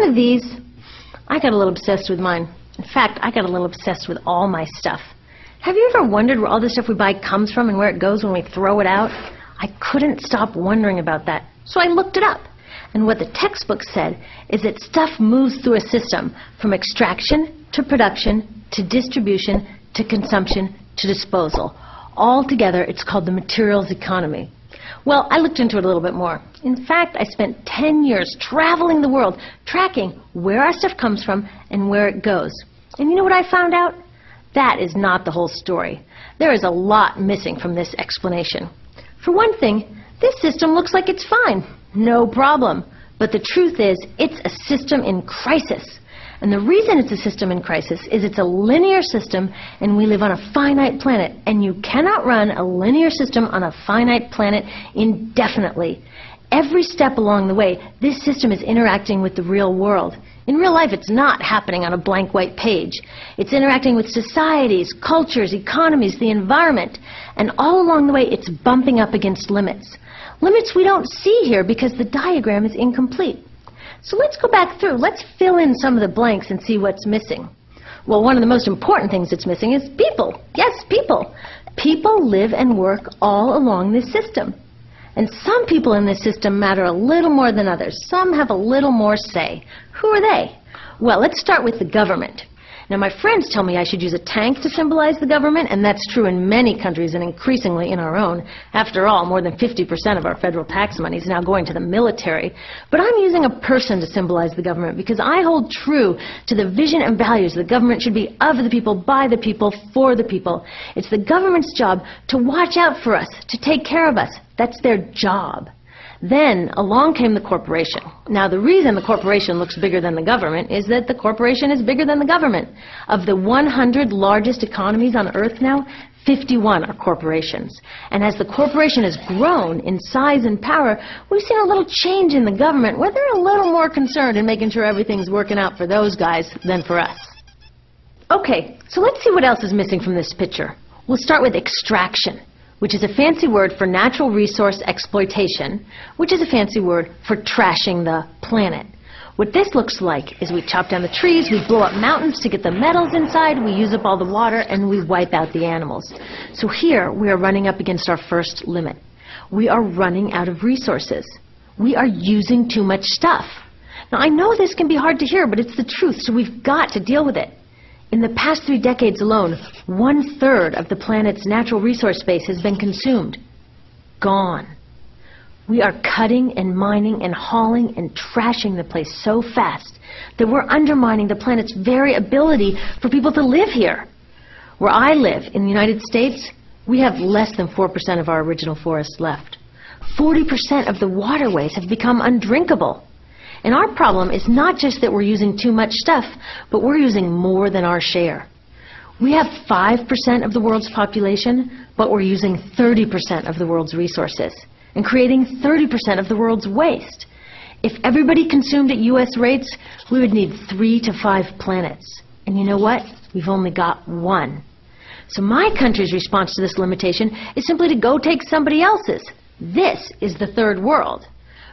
One of these, I got a little obsessed with mine. In fact, I got a little obsessed with all my stuff. Have you ever wondered where all the stuff we buy comes from and where it goes when we throw it out? I couldn't stop wondering about that, so I looked it up. And what the textbook said is that stuff moves through a system from extraction to production to distribution to consumption to disposal. All together, it's called the materials economy. Well, I looked into it a little bit more. In fact, I spent 10 years traveling the world, tracking where our stuff comes from and where it goes. And you know what I found out? That is not the whole story. There is a lot missing from this explanation. For one thing, this system looks like it's fine. No problem. But the truth is, it's a system in crisis. And the reason it's a system in crisis is it's a linear system and we live on a finite planet. And you cannot run a linear system on a finite planet indefinitely. Every step along the way, this system is interacting with the real world. In real life, it's not happening on a blank white page. It's interacting with societies, cultures, economies, the environment. And all along the way, it's bumping up against limits. Limits we don't see here because the diagram is incomplete. So let's go back through. Let's fill in some of the blanks and see what's missing. Well, one of the most important things that's missing is people. Yes, people. People live and work all along this system. And some people in this system matter a little more than others. Some have a little more say. Who are they? Well, let's start with the government. Now, my friends tell me I should use a tank to symbolize the government, and that's true in many countries and increasingly in our own. After all, more than 50% of our federal tax money is now going to the military. But I'm using a person to symbolize the government because I hold true to the vision and values the government should be of the people, by the people, for the people. It's the government's job to watch out for us, to take care of us. That's their job. Then along came the corporation. Now the reason the corporation looks bigger than the government is that the corporation is bigger than the government. Of the 100 largest economies on Earth now, 51 are corporations. And as the corporation has grown in size and power, we've seen a little change in the government where they're a little more concerned in making sure everything's working out for those guys than for us. Okay, so let's see what else is missing from this picture. We'll start with extraction, which is a fancy word for natural resource exploitation, which is a fancy word for trashing the planet. What this looks like is we chop down the trees, we blow up mountains to get the metals inside, we use up all the water, and we wipe out the animals. So here we are running up against our first limit. We are running out of resources. We are using too much stuff. Now I know this can be hard to hear, but it's the truth, so we've got to deal with it. In the past 3 decades alone, 1/3 of the planet's natural resource base has been consumed. Gone. We are cutting and mining and hauling and trashing the place so fast that we're undermining the planet's very ability for people to live here. Where I live, in the United States, we have less than 4% of our original forests left. 40% of the waterways have become undrinkable. And our problem is not just that we're using too much stuff, but we're using more than our share. We have 5% of the world's population, but we're using 30% of the world's resources and creating 30% of the world's waste. If everybody consumed at U.S. rates, we would need 3 to 5 planets. And you know what? We've only got 1. So my country's response to this limitation is simply to go take somebody else's. This is the third world,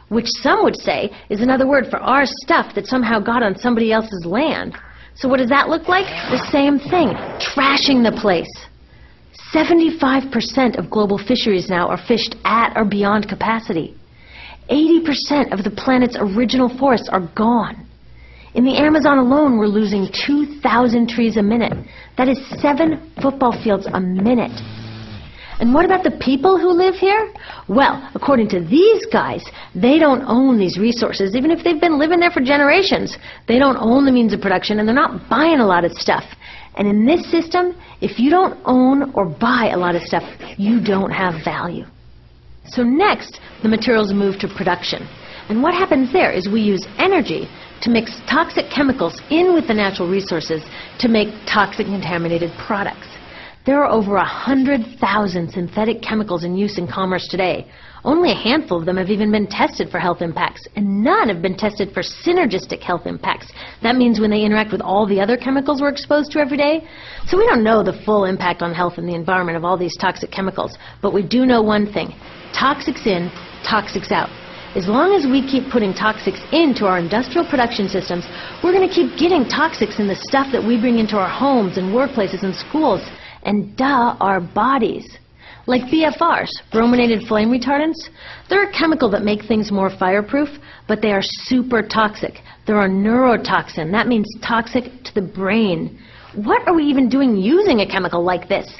which some would say is another word for our stuff that somehow got on somebody else's land. So what does that look like? The same thing, trashing the place. 75% of global fisheries now are fished at or beyond capacity. 80% of the planet's original forests are gone. In the Amazon alone, we're losing 2,000 trees a minute. That is 7 football fields a minute. And what about the people who live here? Well, according to these guys, they don't own these resources, even if they've been living there for generations. They don't own the means of production, and they're not buying a lot of stuff. And in this system, if you don't own or buy a lot of stuff, you don't have value. So next, the materials move to production. And what happens there is we use energy to mix toxic chemicals in with the natural resources to make toxic contaminated products. There are over 100,000 synthetic chemicals in use in commerce today, Only a handful of them have even been tested for health impacts, and none have been tested for synergistic health impacts. That means when they interact with all the other chemicals we're exposed to every day. So we don't know the full impact on health and the environment of all these toxic chemicals, but we do know one thing: toxics in, toxics out. As long as we keep putting toxics into our industrial production systems, we're going to keep getting toxics in the stuff that we bring into our homes and workplaces and schools, and our bodies. Like BFRs, brominated flame retardants, they're a chemical that make things more fireproof, but they are super toxic. They're a neurotoxin. That means toxic to the brain. What are we even doing using a chemical like this?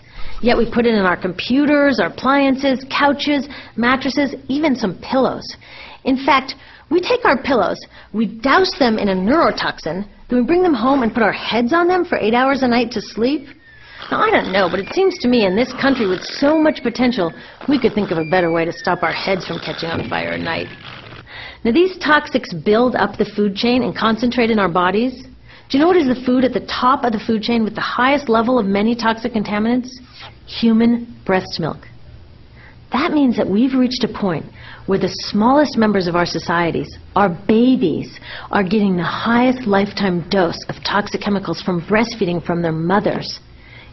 Yet we put it in our computers, our appliances, couches, mattresses, even some pillows. In fact, we take our pillows, we douse them in a neurotoxin, then we bring them home and put our heads on them for 8 hours a night to sleep. Now, I don't know, but it seems to me in this country with so much potential, we could think of a better way to stop our heads from catching on fire at night. Now, these toxics build up the food chain and concentrate in our bodies. Do you know what is the food at the top of the food chain with the highest level of many toxic contaminants? Human breast milk. That means that we've reached a point where the smallest members of our societies, our babies, are getting the highest lifetime dose of toxic chemicals from breastfeeding from their mothers.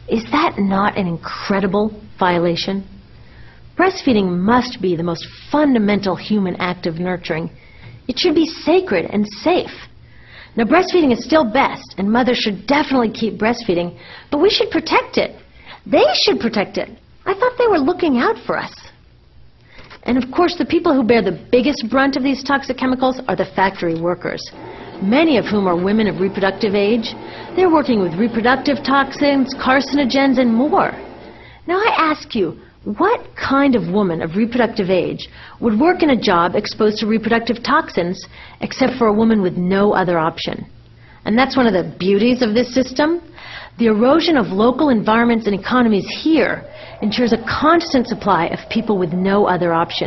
Is that not an incredible violation? Breastfeeding must be the most fundamental human act of nurturing. It should be sacred and safe. Now, breastfeeding is still best, and mothers should definitely keep breastfeeding, but we should protect it. They should protect it. I thought they were looking out for us. And of course, the people who bear the biggest brunt of these toxic chemicals are the factory workers, many of whom are women of reproductive age. They're working with reproductive toxins, carcinogens, and more. Now I ask you, what kind of woman of reproductive age would work in a job exposed to reproductive toxins except for a woman with no other option? And that's one of the beauties of this system. The erosion of local environments and economies here ensures a constant supply of people with no other option.